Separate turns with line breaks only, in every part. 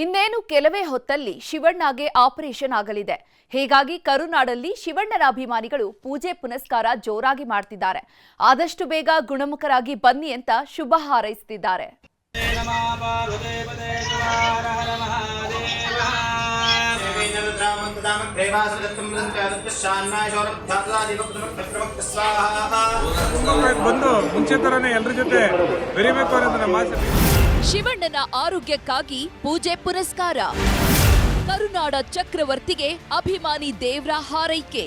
ಇನ್ನೇನು ಕೆಲವೇ ಹೊತ್ತಲ್ಲಿ ಶಿವಣ್ಣಗೆ ಆಪರೇಷನ್ ಆಗಲಿದೆ. ಹೀಗಾಗಿ ಕರುನಾಡಲ್ಲಿ ಶಿವಣ್ಣನ ಅಭಿಮಾನಿಗಳು ಪೂಜೆ ಪುನಸ್ಕಾರ ಜೋರಾಗಿ ಮಾಡ್ತಿದ್ದಾರೆ. ಆದಷ್ಟು ಬೇಗ ಗುಣಮುಖರಾಗಿ ಬನ್ನಿ ಅಂತ ಶುಭ ಹಾರೈಸುತ್ತಿದ್ದಾರೆ. ಶಿವಣ್ಣನ ಆರೋಗ್ಯಕ್ಕಾಗಿ ಪೂಜೆ ಪುನಸ್ಕಾರ. ಕರುನಾಡ ಚಕ್ರವರ್ತಿಗೆ ಅಭಿಮಾನಿ ದೇವ್ರ ಹಾರೈಕೆ.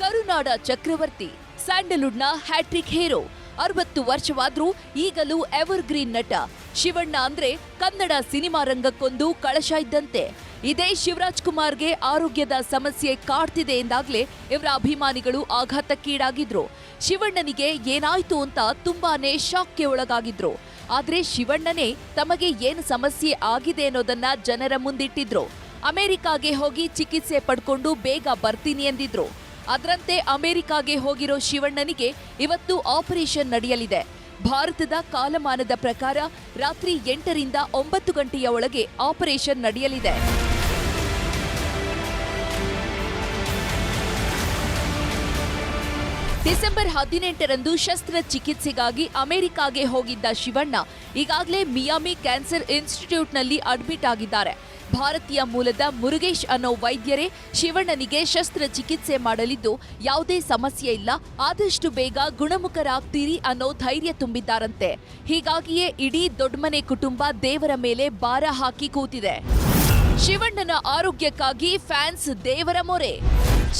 ಕರುನಾಡ ಚಕ್ರವರ್ತಿ ಸ್ಯಾಂಡಲ್ವುಡ್ನ ಹ್ಯಾಟ್ರಿಕ್ ಹೀರೋ. 60 ವರ್ಷವಾದ್ರೂ ಈಗಲೂ ಎವರ್ಗ್ರೀನ್ ನಟ. ಶಿವಣ್ಣ ಅಂದ್ರೆ ಕನ್ನಡ ಸಿನಿಮಾ ರಂಗಕ್ಕೊಂದು ಕಳಶ ಇದ್ದಂತೆ. ಇದೇ ಶಿವರಾಜ್ ಕುಮಾರ್ಗೆ ಆರೋಗ್ಯದ ಸಮಸ್ಯೆ ಕಾಡ್ತಿದೆ ಎಂದಾಗ್ಲೇ ಇವರ ಅಭಿಮಾನಿಗಳು ಆಘಾತಕ್ಕೀಡಾಗಿದ್ರು. ಶಿವಣ್ಣನಿಗೆ ಏನಾಯ್ತು ಅಂತ ತುಂಬಾನೇ ಶಾಕ್ಗೆ ಒಳಗಾಗಿದ್ರು. ಆದ್ರೆ ಶಿವಣ್ಣನೇ ತಮಗೆ ಏನು ಸಮಸ್ಯೆ ಆಗಿದೆ ಅನ್ನೋದನ್ನ ಜನರ ಮುಂದಿಟ್ಟಿದ್ರು. ಅಮೆರಿಕಾಗೆ ಹೋಗಿ ಚಿಕಿತ್ಸೆ ಪಡ್ಕೊಂಡು ಬೇಗ ಬರ್ತೀನಿ ಎಂದಿದ್ರು. ಅದರಂತೆ ಅಮೆರಿಕಾಗೆ ಹೋಗಿರೋ ಶಿವಣ್ಣನಿಗೆ ಇವತ್ತು ಆಪರೇಷನ್ ನಡೆಯಲಿದೆ. ಭಾರತದ ಕಾಲಮಾನದ ಪ್ರಕಾರ ರಾತ್ರಿ 8 ರಿಂದ 9 ಗಂಟೆಯ ಒಳಗೆ ಆಪರೇಷನ್ ನಡೆಯಲಿದೆ. ಡಿಸೆಂಬರ್ 18ರಂದು ಶಸ್ತ್ರಚಿಕಿತ್ಸೆಗಾಗಿ ಅಮೆರಿಕಾಗೆ ಹೋಗಿದ್ದ ಶಿವಣ್ಣ ಈಗಾಗಲೇ ಮಿಯಾಮಿ ಕ್ಯಾನ್ಸರ್ ಇನ್ಸ್ಟಿಟ್ಯೂಟ್ನಲ್ಲಿ ಅಡ್ಮಿಟ್ ಆಗಿದ್ದಾರೆ. ಭಾರತೀಯ ಮೂಲದ ಮುರುಗೇಶ್ ಅನ್ನೋ ವೈದ್ಯರೇ ಶಿವಣ್ಣನಿಗೆ ಶಸ್ತ್ರಚಿಕಿತ್ಸೆ ಮಾಡಲಿದ್ದು ಯಾವುದೇ ಸಮಸ್ಯೆ ಇಲ್ಲ, ಆದಷ್ಟು ಬೇಗ ಗುಣಮುಖರಾಗ್ತೀರಿ ಅನ್ನೋ ಧೈರ್ಯ ತುಂಬಿದ್ದಾರಂತೆ. ಹೀಗಾಗಿಯೇ ಇಡೀ ದೊಡ್ಡಮನೆ ಕುಟುಂಬ ದೇವರ ಮೇಲೆ ಭಾರ ಹಾಕಿ ಕೂತಿದೆ. ಶಿವಣ್ಣನ ಆರೋಗ್ಯಕ್ಕಾಗಿ ಫ್ಯಾನ್ಸ್ ದೇವರ ಮೊರೆ.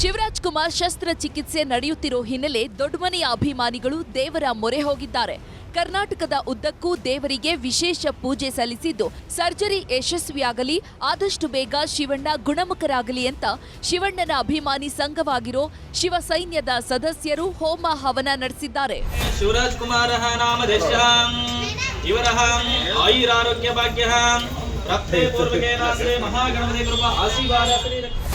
ಶಿವರಾಜ್ ಕುಮಾರ್ ಶಸ್ತ್ರಚಿಕಿತ್ಸೆ ನಡೆಯುತ್ತಿರೋ ಹಿನ್ನೆಲೆ ದೊಡ್ಡಮನೆಯ ಅಭಿಮಾನಿಗಳು ದೇವರ ಮೊರೆ ಹೋಗಿದ್ದಾರೆ. ಕರ್ನಾಟಕದ ಉದ್ದಕ್ಕೂ ದೇವರಿಗೆ ವಿಶೇಷ ಪೂಜೆ ಸಲ್ಲಿಸಿದ್ದು ಸರ್ಜರಿ ಯಶಸ್ವಿಯಾಗಲಿ, ಆದಷ್ಟು ಬೇಗ ಶಿವಣ್ಣ ಗುಣಮುಖರಾಗಲಿ ಅಂತ ಶಿವಣ್ಣನ ಅಭಿಮಾನಿ ಸಂಘವಾಗಿರೋ ಶಿವ ಸೈನ್ಯದ ಸದಸ್ಯರು ಹೋಮ ಹವನ ನಡೆಸಿದ್ದಾರೆ.
ಶಿವರಾಜ್ ಕುಮಾರ್ ಇವರ ಆಯುರಾರೋಗ್ಯ ಭಾಗ್ಯ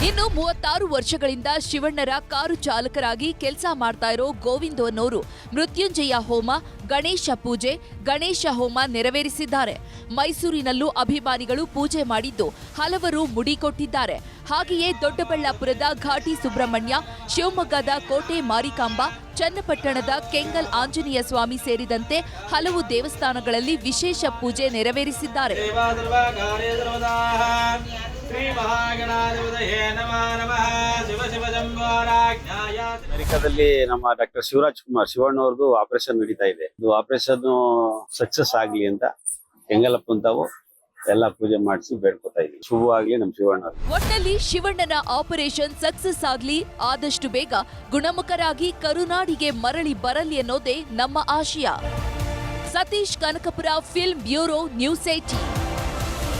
ಇನ್ನು 36 ವರ್ಷಗಳಿಂದ ಶಿವಣ್ಣರ ಕಾರು ಚಾಲಕರಾಗಿ ಕೆಲಸ ಮಾಡ್ತಾ ಇರೋ ಗೋವಿಂದ್ ಅನ್ನೋರು ಮೃತ್ಯುಂಜಯ ಹೋಮ, ಗಣೇಶ ಪೂಜೆ, ಗಣೇಶ ಹೋಮ ನೆರವೇರಿಸಿದ್ದಾರೆ. ಮೈಸೂರಿನಲ್ಲೂ ಅಭಿಮಾನಿಗಳು ಪೂಜೆ ಮಾಡಿದ್ದು ಹಲವರು ಮುಡಿ ಕೊಟ್ಟಿದ್ದಾರೆ. ಹಾಗೆಯೇ ದೊಡ್ಡಬಳ್ಳಾಪುರದ ಘಾಟಿ ಸುಬ್ರಹ್ಮಣ್ಯ, ಶಿವಮೊಗ್ಗದ ಕೋಟೆ ಮಾರಿಕಾಂಬ, ಚನ್ನಪಟ್ಟಣದ ಕೆಂಗಲ್ ಆಂಜನೇಯ ಸ್ವಾಮಿ ಸೇರಿದಂತೆ ಹಲವು ದೇವಸ್ಥಾನಗಳಲ್ಲಿ ವಿಶೇಷ ಪೂಜೆ ನೆರವೇರಿಸಿದ್ದಾರೆ.
ಅಮೆರಿಕದಲ್ಲಿ ನಮ್ಮ ಡಾಕ್ಟರ್ ಶಿವರಾಜ್ ಕುಮಾರ್ ಶಿವಣ್ಣವ್ರದ್ದು ಆಪರೇಷನ್ ನಡೀತಾ ಇದೆ. ಇದು ಆಪರೇಷನ್ ಸಕ್ಸಸ್ ಆಗ್ಲಿ ಅಂತ ಕೆಂಗಲಪ್ಪ ತಾವು ಎಲ್ಲ ಪೂಜೆ ಮಾಡಿಸಿ ಬೇಡ್ಕೊತಾ ಇದ್ದೀವಿ. ಶುಭವಾಗ್ಲಿ ನಮ್ಮ ಶಿವಣ್ಣ.
ಒಟ್ಟಲ್ಲಿ ಶಿವಣ್ಣನ ಆಪರೇಷನ್ ಸಕ್ಸಸ್ ಆಗ್ಲಿ, ಆದಷ್ಟು ಬೇಗ ಗುಣಮುಖರಾಗಿ ಕರುನಾಡಿಗೆ ಮರಳಿ ಬರಲಿ ಅನ್ನೋದೇ ನಮ್ಮ ಆಶಯ. Satish Kanakapura, film bureau, news 18.